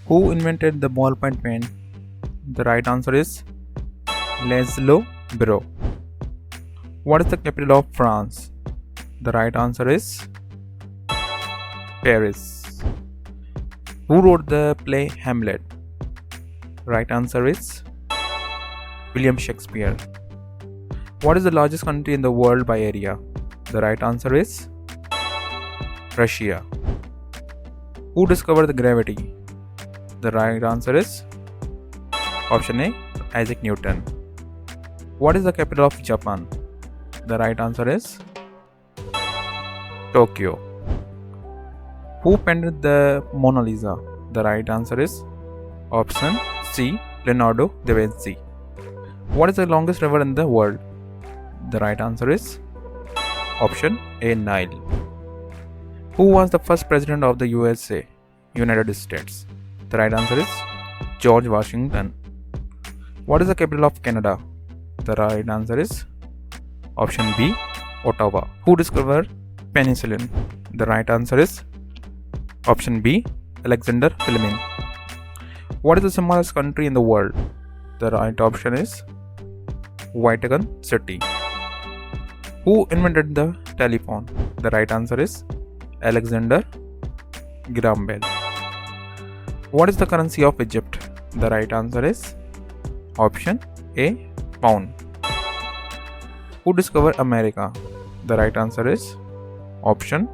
Who invented the ballpoint pen? The right answer is Laszlo Biro. What is the capital of France? The right answer is Paris. Who wrote the play Hamlet? Right answer is William Shakespeare. What is the largest country in the world by area? The right answer is Russia. Who discovered the gravity? The right answer is option A, Isaac Newton. What is the capital of Japan? The right answer is Tokyo. Who painted the Mona Lisa? The right answer is option C, Leonardo da Vinci. What is the longest river in the world? The right answer is option A, Nile. Who was the first president of the USA, United States? The right answer is George Washington. What is the capital of Canada? The right answer is option B, Ottawa. Who discovered penicillin? The right answer is option B, Alexander Fleming. What is the smallest country in the world? The right option is Vatican City. Who invented the telephone? The right answer is Alexander Graham Bell. What is the currency of Egypt? The right answer is option A, pound. Who discovered America? The right answer is option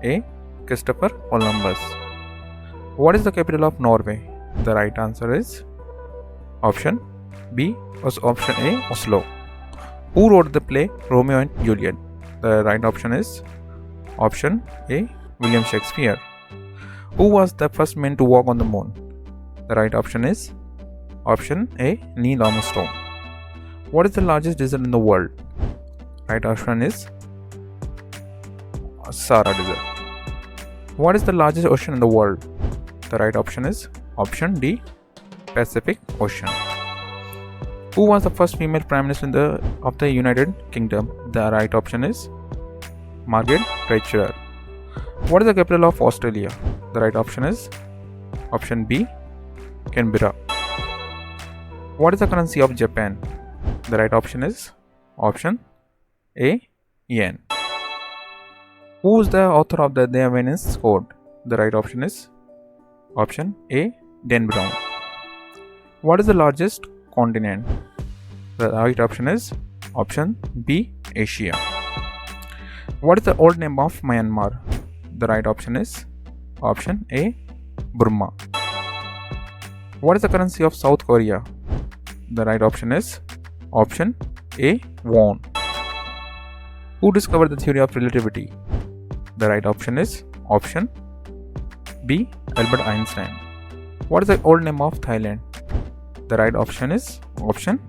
A, Christopher Columbus. What is the capital of Norway? The right answer is option B, was option A, Oslo. Who wrote the play Romeo and Juliet? The right option is option A, William Shakespeare. Who was the first man to walk on the moon? The right option is option A, Neil Armstrong. What is the largest desert in the world? Right option is Sahara Desert. What is the largest ocean in the world? The right option is option D, Pacific Ocean. Who was the first female Prime Minister of the United Kingdom? The right option is Margaret Thatcher. What is the capital of Australia? The right option is option B, Canberra. What is the currency of Japan? The right option is option A, yen. Who is the author of the Da Vinci Code? The right option is option A, Dan Brown. What is the largest continent? The right option is option B, Asia. What is the old name of Myanmar? The right option is option A, Burma. What is the currency of South Korea? The right option is option A, won. Who discovered the theory of relativity? The right option is option B, Albert Einstein. What is the old name of Thailand? The right option is option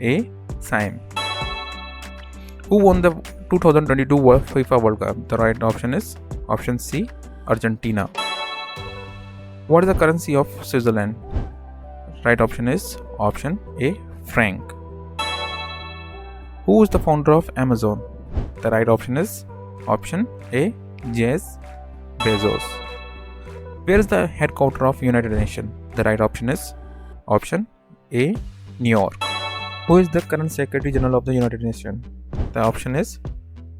A, Siam. Who won the 2022 FIFA World Cup? The right option is option C, Argentina. What is the currency of Switzerland? Right option is option A, franc. Who is the founder of Amazon? The right option is option A, Jeff Bezos. Where is the headquarters of United Nations? The right option is option A, New York. Who is the current Secretary General of the United Nations? The option is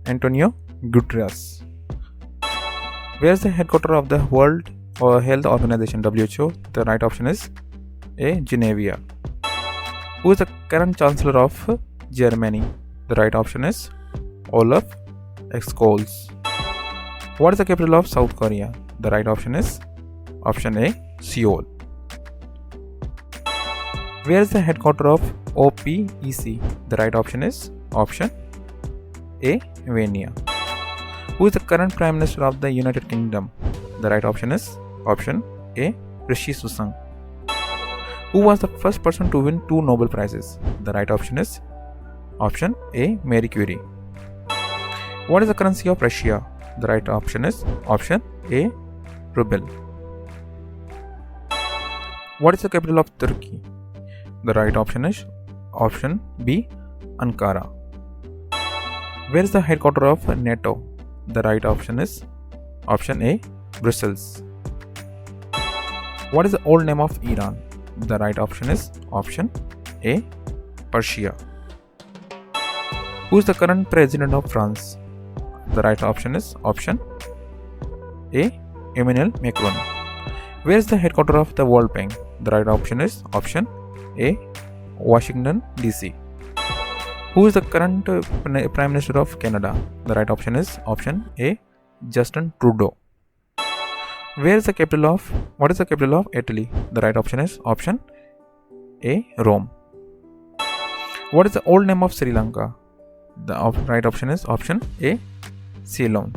Antonio Guterres. Where is the headquarters of the World Health Organization, WHO? The right option is A, Geneva. Who is the current Chancellor of Germany? The right option is Olaf Scholz. What is the capital of South Korea? The right option is option A, Seoul. Where is the headquarters of OPEC? The right option is option A, Vienna. Who is the current Prime Minister of the United Kingdom? The right option is option A, Rishi Sunak. Who was the first person to win 2 Nobel Prizes? The right option is option A, Marie Curie. What is the currency of Russia? The right option is option A, ruble. What is the capital of Turkey? The right option is option B, Ankara. Where is the headquarters of NATO? The right option is option A, Brussels. What is the old name of Iran? The right option is option A, Persia. Who is the current president of France? The right option is option A, Emmanuel Macron. Where is the headquarters of the World Bank? The right option is option A, Washington DC. Who is the current Prime Minister of Canada? The right option is option A, Justin Trudeau. What is the capital of Italy? The right option is option A, Rome. What is the old name of Sri Lanka? The right option is option A, Ceylon.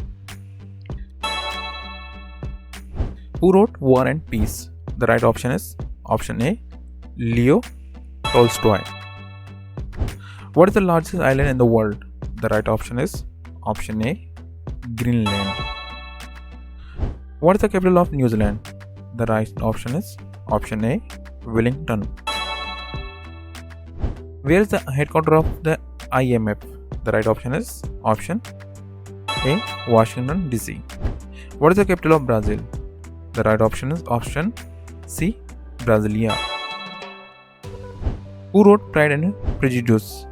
Who wrote War and Peace? The right option is option A, Leo Tolstoy. What is the largest island in the world? The right option is option A, Greenland. What is the capital of New Zealand? The right option is option A, Wellington. Where is the headquarters of the IMF? The right option is option A, Washington DC. What is the capital of Brazil? The right option is option C, Brasilia. Who wrote Pride and Prejudice?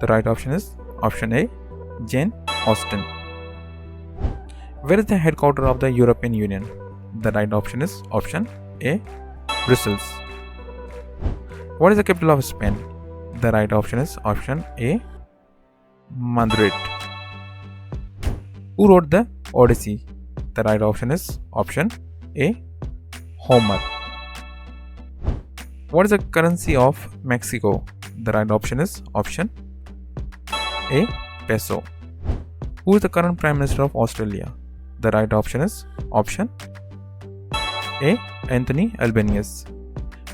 The right option is option A, Jane Austen. Where is the headquarters of the European Union? The right option is option A, Brussels. What is the capital of Spain? The right option is option A, Madrid. Who wrote the Odyssey? The right option is option A, Homer. What is the currency of Mexico? The right option is option A, peso. Who is the current Prime Minister of Australia? The right option is option A, Anthony Albanese.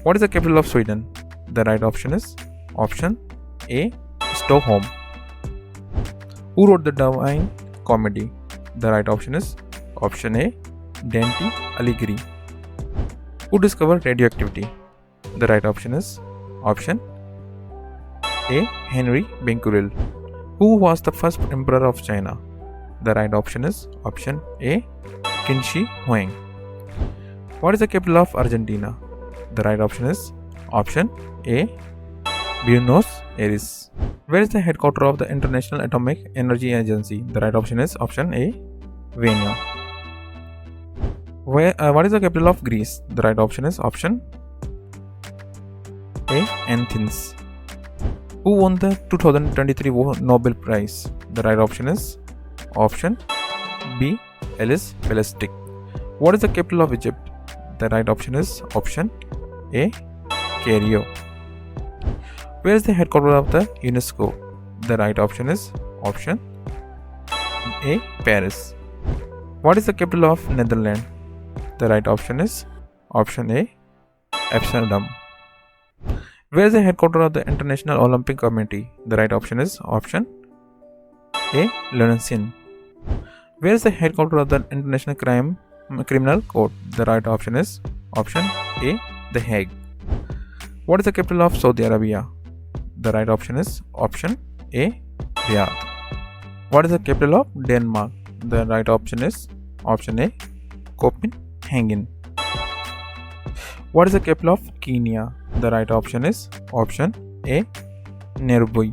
What is the capital of Sweden? The right option is option A, Stockholm. Who wrote the Divine Comedy? The right option is option A, Dante Alighieri. Who discovered radioactivity? The right option is option A, Henry Becquerel. Who was the first emperor of China? The right option is option A, Qin Shi Huang. What is the capital of Argentina? The right option is option A, Buenos Aires. Where is the headquarters of the International Atomic Energy Agency? The right option is option A, Vienna. What is the capital of Greece? The right option is option A, Athens. Who won the 2023 Nobel Prize? The right option is option B, Alice Pelastic. What is the capital of Egypt? The right option is option A, Cairo. Where is the headquarters of the UNESCO? The right option is option A, Paris. What is the capital of Netherlands? The right option is option A, Amsterdam. Where is the headquarters of the International Olympic Committee? The right option is option A, London. Where is the headquarters of the International Criminal Court? The right option is option A, The Hague. What is the capital of Saudi Arabia? The right option is option A, Riyadh. What is the capital of Denmark? The right option is option A, Copenhagen. What is the capital of Kenya? The right option is option A, Nairobi.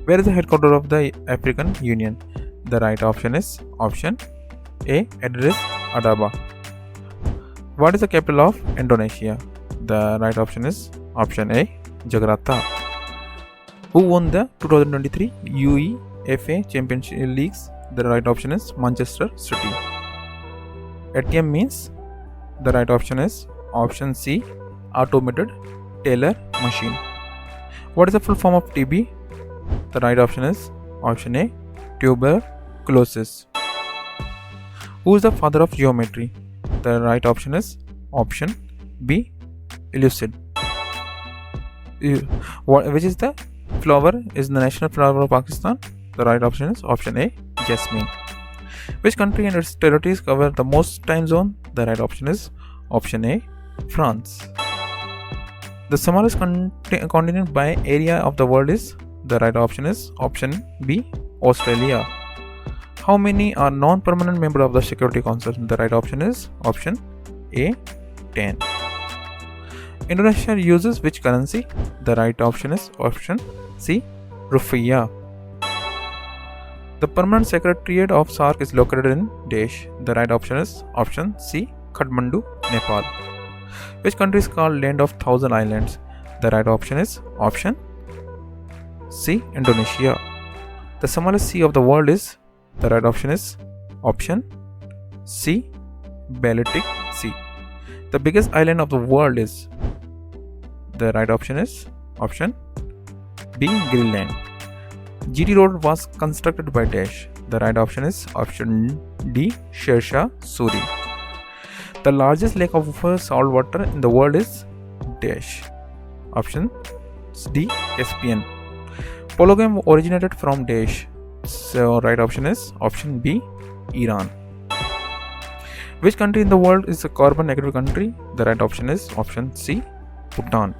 Where is the headquarters of the African Union? The right option is option A, Addis Ababa. What is the capital of Indonesia? The right option is option A, Jakarta. Who won the 2023 UEFA Championship Leagues? The right option is Manchester City. ATM means? The right option is option C, Automated Teller Machine. What is the full form of TB? The right option is option A, tuberculosis. Who is the father of geometry? The right option is option B, Euclid. Which is the flower is the national flower of Pakistan? The right option is option A, jasmine. Which country and its territories cover the most time zone? The right option is option A, France. The smallest continent by area of the world is? The right option is option B, Australia. How many are non-permanent members of the Security Council? The right option is option A. 10. Indonesia uses which currency? The right option is option C. Rupiah. The permanent secretariat of SAARC is located in Desh. The right option is option C. Kathmandu, Nepal. Which country is called Land of Thousand Islands? The right option is option C. Indonesia. The smallest sea of the world is? The right option is option C. Baltic Sea. The biggest island of the world is? The right option is option B. Greenland. GT Road was constructed by Dash. The right option is option D. Sher Shah Suri. The largest lake of salt water in the world is Dash. Option D. Caspian. Polo game originated from Dash. So right option is option B. Iran. Which country in the world is a carbon negative country? The right option is option C. Bhutan.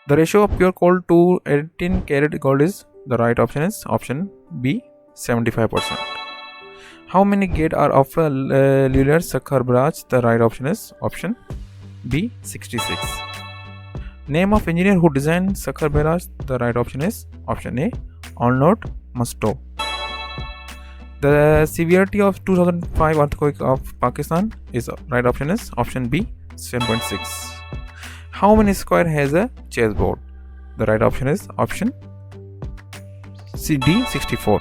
The ratio of pure gold to 18 karat gold is? The right option is option B. 75%. How many gates are of Lunar Sakhar Barrage? The right option is option B. 66. Name of engineer who designed Sakhar Barrage? The right option is option A. Arnold Musto. The severity of 2005 earthquake of Pakistan is? Right option is option B. 7.6. How many square has a chessboard? The right option is option C. D. 64.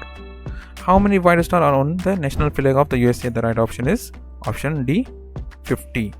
How many white stars are on the national flag of the USA? The right option is option D. 50.